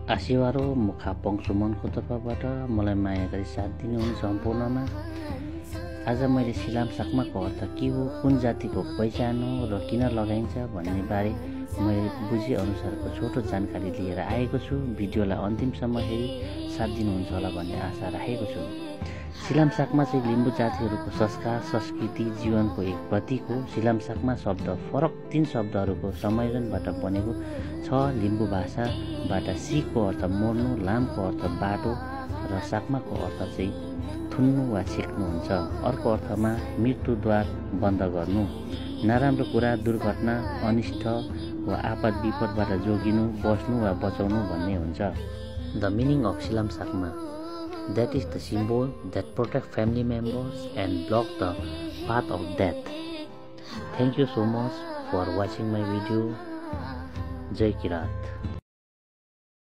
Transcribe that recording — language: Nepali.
आशीवारो मुखापङ सुमनको तर्फबाट मलाई माया गरी साथ दिनुहुन्छ सम्पूर्णमा। आज मैले सिलाम साक्माको अर्थ के हो, कुन जातिको पहिचान हो र किन लगाइन्छ भन्ने बारे मैले बुझे अनुसारको छोटो जानकारी लिएर आएको छु। भिडियोलाई अन्तिमसम्म हेरी साथ दिनुहुन्छ होला भन्ने आशा राखेको छु। सिलाम साक्मा चाहिँ लिम्बू जातिहरूको संस्कार, संस्कृति, जीवनको एक प्रतीक हो। सिलाम साक्मा शब्द फरक 3 शब्दहरूको सम्मेलनबाट बनेको छ। लिम्बू भाषाबाट सीको अर्थ मोड्नु, लामको अर्थ बाटो र साक्माको अर्थ चाहिँ थुन्नु वा छेक्नु हुन्छ। अर्को अर्थमा मृत्युद्वार बन्द गर्नु, नराम्रो कुरा, दुर्घटना, अनिष्ट वा आपद विपदबाट जोगिनु, बस्नु वा बचाउनु भन्ने हुन्छ। The meaning of Silam Sakma, that is the symbol that protect family members and block the path of death. Thank you so much for watching my video. Jai Kirat.